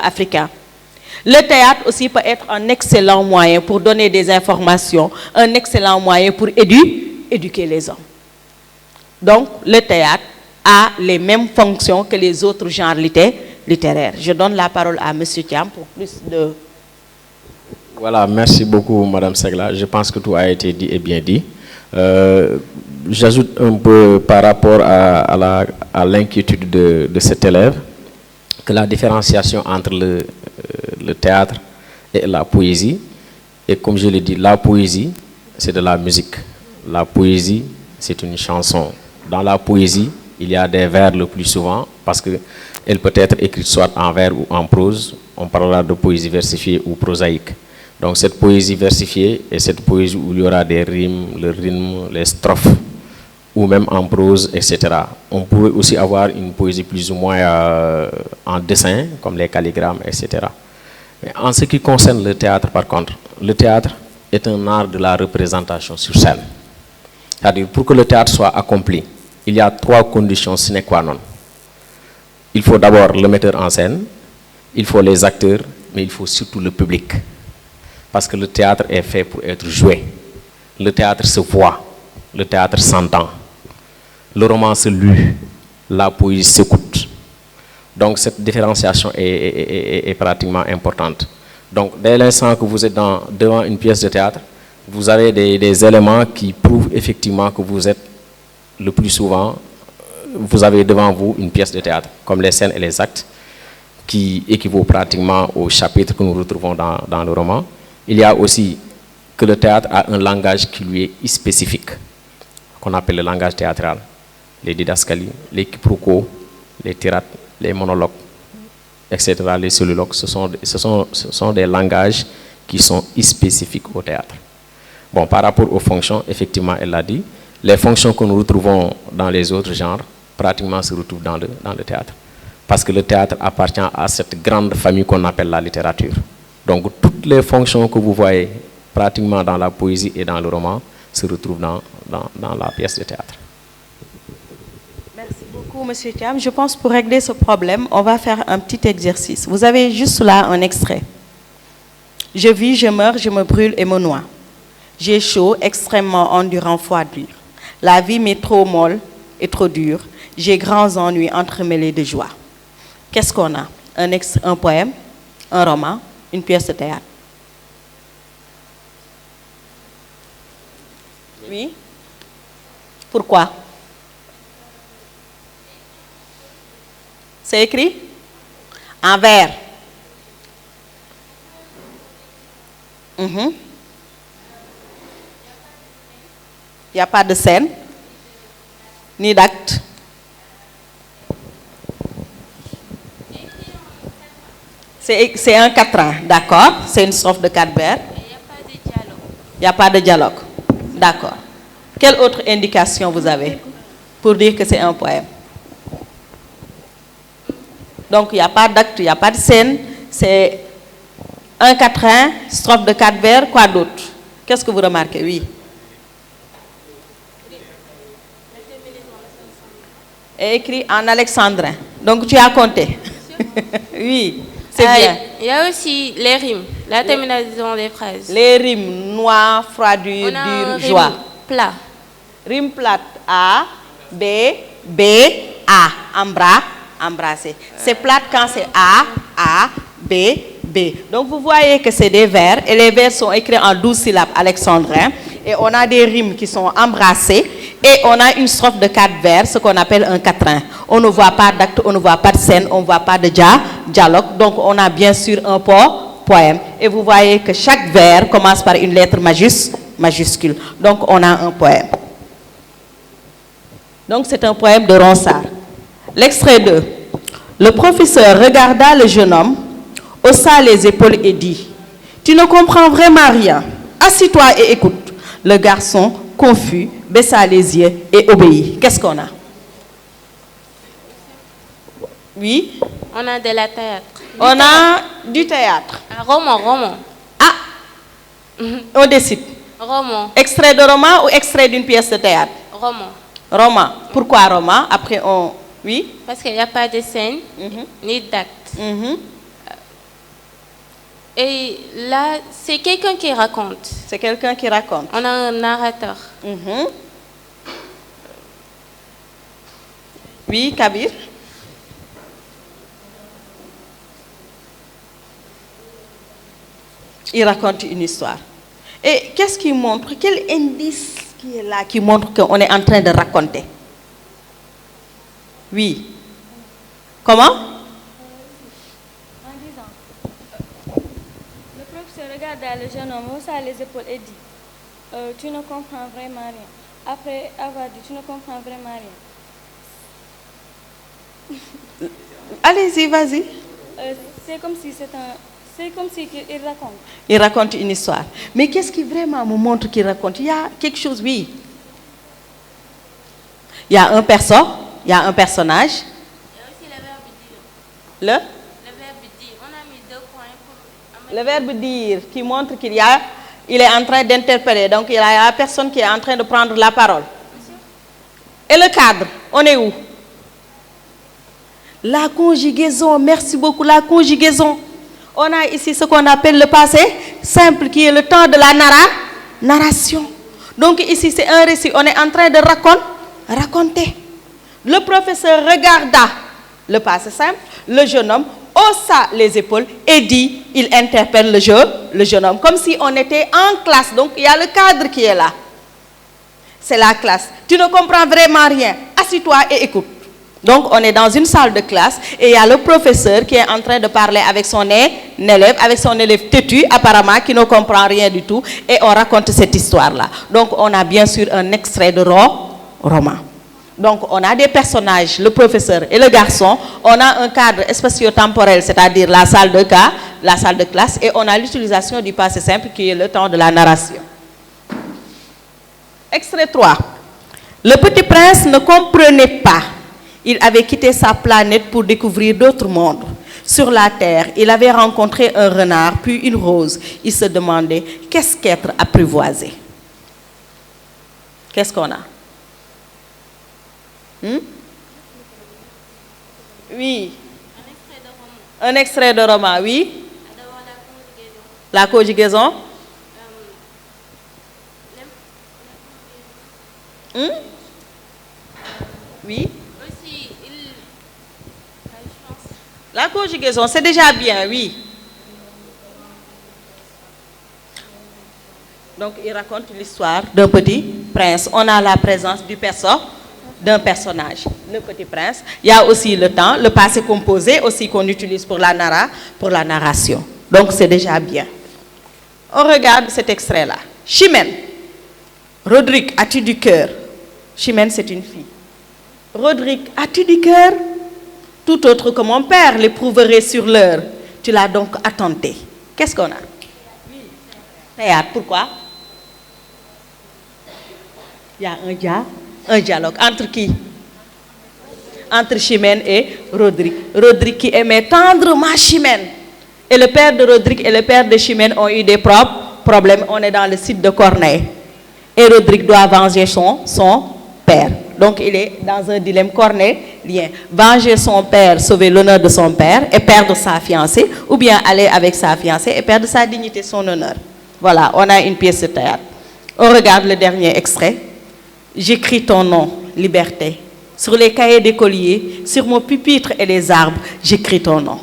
africain. Le théâtre aussi peut être un excellent moyen pour donner des informations, un excellent moyen pour éduquer les hommes. Donc, le théâtre a les mêmes fonctions que les autres genres littéraires. Je donne la parole à M. Thiam pour plus de... Voilà, merci beaucoup, Madame Segla. Je pense que tout a été dit et bien dit. J'ajoute un peu par rapport à l'inquiétude de cet élève que la différenciation entre le théâtre et la poésie, et comme je l'ai dit, la poésie, c'est de la musique. La poésie, c'est une chanson. Dans la poésie, il y a des vers le plus souvent, parce qu'elle peut être écrite soit en vers ou en prose. On parlera de poésie versifiée ou prosaïque. Donc cette poésie versifiée et cette poésie où il y aura des rimes, le rythme, les strophes, ou même en prose, etc. On pourrait aussi avoir une poésie plus ou moins en dessin, comme les calligrammes, etc. Mais en ce qui concerne le théâtre, par contre, le théâtre est un art de la représentation sur scène. C'est-à-dire, pour que le théâtre soit accompli, il y a 3 conditions sine qua non. Il faut d'abord le metteur en scène, il faut les acteurs, mais il faut surtout le public. Parce que le théâtre est fait pour être joué. Le théâtre se voit, le théâtre s'entend. Le roman se lit, la poésie s'écoute. Donc cette différenciation est pratiquement importante. Donc dès l'instant que vous êtes devant une pièce de théâtre, vous avez des éléments qui prouvent effectivement que vous êtes le plus souvent, vous avez devant vous une pièce de théâtre, comme les scènes et les actes, qui équivaut pratiquement au chapitre que nous retrouvons dans le roman. Il y a aussi que le théâtre a un langage qui lui est spécifique, qu'on appelle le langage théâtral. Les didascalies, les quiproquos, les tirades, les monologues, etc., les soliloques, ce sont des langages qui sont spécifiques au théâtre. Bon, par rapport aux fonctions, effectivement, elle l'a dit, les fonctions que nous retrouvons dans les autres genres, pratiquement se retrouvent dans le théâtre. Parce que le théâtre appartient à cette grande famille qu'on appelle la littérature. Donc, toutes les fonctions que vous voyez pratiquement dans la poésie et dans le roman se retrouvent dans la pièce de théâtre. Merci beaucoup, M. Thiam. Je pense que pour régler ce problème, on va faire un petit exercice. Vous avez juste là un extrait. Je vis, je meurs, je me brûle et me noie. J'ai chaud, extrêmement endurant, froid dur. La vie m'est trop molle et trop dure. J'ai grands ennuis entremêlés de joie. Qu'est-ce qu'on a? Un poème, un roman, une pièce de théâtre. Oui? Pourquoi? C'est écrit en vers. Il n'y a pas de scène, ni d'acte. C'est un quatrain, d'accord. C'est une strophe de 4 vers. Il n'y a pas de dialogue. D'accord. Quelle autre indication vous avez pour dire que c'est un poème? Donc, il n'y a pas d'acte, il n'y a pas de scène. C'est un quatrain, strophe de 4 vers, quoi d'autre? Qu'est-ce que vous remarquez? Oui. Est écrit en alexandrin. Donc, tu as compté. Oui, c'est bien. Il y a aussi les rimes, la terminaison des phrases. Les rimes, noir, froid, dur, dur, joie. Plat. Rime plate, A, B, B, A. Embrasser. C'est plate quand c'est A, B, B. Donc vous voyez que c'est des vers et les vers sont écrits en 12 syllabes alexandrins et on a des rimes qui sont embrassées et on a une strophe de 4 vers, ce qu'on appelle un quatrain. On ne voit pas d'acte, on ne voit pas de scène, on ne voit pas de dialogue. Donc on a bien sûr un poème et vous voyez que chaque vers commence par une lettre majuscule. Donc on a un poème. Donc c'est un poème de Ronsard. L'extrait 2. Le professeur regarda le jeune homme, haussa les épaules et dit: tu ne comprends vraiment rien. Assis-toi et écoute. Le garçon, confus, baissa les yeux et obéit. Qu'est-ce qu'on a? Oui? On a de la théâtre. On a du théâtre. Un roman. Ah! On décide. Roman. Extrait de roman ou extrait d'une pièce de théâtre? Roman. Pourquoi roman? Après on... Oui? Parce qu'il n'y a pas de scène, ni d'acte. Et là, c'est quelqu'un qui raconte. C'est quelqu'un qui raconte. On a un narrateur. Mhm. Oui, Kabir. Il raconte une histoire. Et qu'est-ce qui montre? Quel indice qui est là qui montre qu'on est en train de raconter? Oui. Comment? En disant, le professeur regarda le jeune homme, haussa les épaules et dit, tu ne comprends vraiment rien. Après avoir dit, tu ne comprends vraiment rien. Allez-y, vas-y. C'est comme si il raconte. Il raconte une histoire. Mais qu'est-ce qui vraiment me montre qu'il raconte? Il y a quelque chose, oui. Il y a un personnage. Il y a aussi le verbe dire. Le Le verbe dire. On a mis 2 points pour... Le verbe dire qui montre il est en train d'interpeller. Donc il y a la personne qui est en train de prendre la parole. Et le cadre, on est où? La conjugaison, merci beaucoup, la conjugaison. On a ici ce qu'on appelle le passé simple qui est le temps de la narration. Donc ici c'est un récit, on est en train de raconter. Le professeur regarda le passé simple, le jeune homme haussa les épaules et dit, il interpelle le jeune homme, comme si on était en classe. Donc il y a le cadre qui est là. C'est la classe. Tu ne comprends vraiment rien. Assis-toi et écoute. Donc on est dans une salle de classe et il y a le professeur qui est en train de parler avec son élève têtu apparemment qui ne comprend rien du tout et on raconte cette histoire-là. Donc on a bien sûr un extrait de roman. Donc on a des personnages, le professeur et le garçon, on a un cadre spatio-temporel, c'est-à-dire la salle de classe et on a l'utilisation du passé simple qui est le temps de la narration. Extrait 3. Le petit prince ne comprenait pas. Il avait quitté sa planète pour découvrir d'autres mondes. Sur la terre, il avait rencontré un renard, puis une rose. Il se demandait, qu'est-ce qu'être apprivoisé? Qu'est-ce qu'on a? Oui. Un extrait de roman, oui. La conjugaison. Oui. Aussi, La conjugaison, c'est déjà bien, oui. Donc, il raconte l'histoire d'un petit prince. On a la présence d'un personnage, le petit prince. Il y a aussi le temps, le passé composé aussi qu'on utilise pour la narration. Donc, c'est déjà bien. On regarde cet extrait-là. Chimène. Rodrigue, as-tu du cœur? Chimène, c'est une fille. Rodrigue, as-tu du cœur? Tout autre que mon père l'éprouverait sur l'heure. Tu l'as donc attenté. Qu'est-ce qu'on a? Théâtre, pourquoi? Il y a un dialogue. Entre qui? Entre Chimène et Rodrigue. Rodrigue qui aimait tendrement Chimène. Et le père de Rodrigue et le père de Chimène ont eu des problèmes. On est dans le site de Corneille. Et Rodrigue doit venger son père. Donc il est dans un dilemme cornélien. Venger son père, sauver l'honneur de son père et perdre sa fiancée, ou bien aller avec sa fiancée et perdre sa dignité, son honneur. Voilà, on a une pièce de théâtre. On regarde le dernier extrait. J'écris ton nom, liberté. Sur les cahiers d'écoliers, sur mon pupitre et les arbres, j'écris ton nom.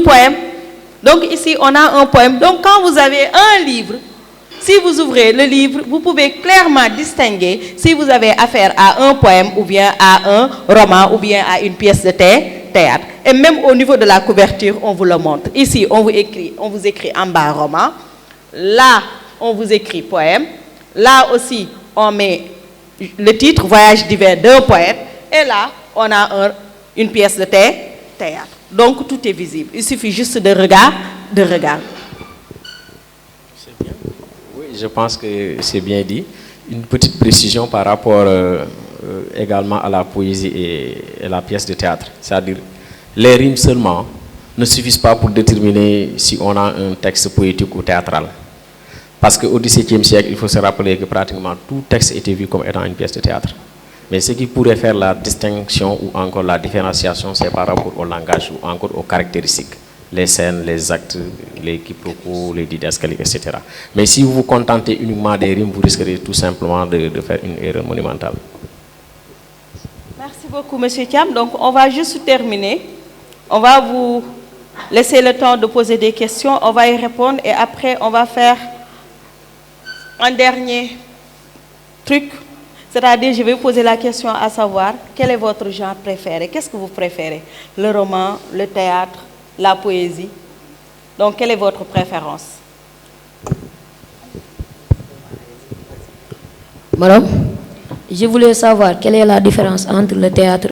Poème. Donc ici, on a un poème. Donc quand vous avez un livre, si vous ouvrez le livre, vous pouvez clairement distinguer si vous avez affaire à un poème ou bien à un roman ou bien à une pièce de théâtre. Et même au niveau de la couverture, on vous le montre. Ici, on vous écrit en bas roman. Là, on vous écrit poème. Là aussi, on met le titre Voyage d'hiver d'un poète. Et là, on a une pièce de théâtre. Donc, tout est visible. Il suffit juste de regarder. C'est bien. Oui, je pense que c'est bien dit. Une petite précision par rapport également à la poésie et la pièce de théâtre. C'est-à-dire, les rimes seulement ne suffisent pas pour déterminer si on a un texte poétique ou théâtral. Parce qu'au XVIIe siècle, il faut se rappeler que pratiquement tout texte était vu comme étant une pièce de théâtre. Mais ce qui pourrait faire la distinction ou encore la différenciation, c'est par rapport au langage ou encore aux caractéristiques. Les scènes, les actes, les quiproquos, les didascalies, etc. Mais si vous vous contentez uniquement des rimes, vous risquerez tout simplement de faire une erreur monumentale. Merci beaucoup, M. Thiam. Donc, on va juste terminer. On va vous laisser le temps de poser des questions. On va y répondre et après, on va faire un dernier truc. C'est-à-dire, je vais vous poser la question à savoir, quel est votre genre préféré? Qu'est-ce que vous préférez? Le roman, le théâtre, la poésie? Donc, quelle est votre préférence? Madame, je voulais savoir quelle est la différence entre le théâtre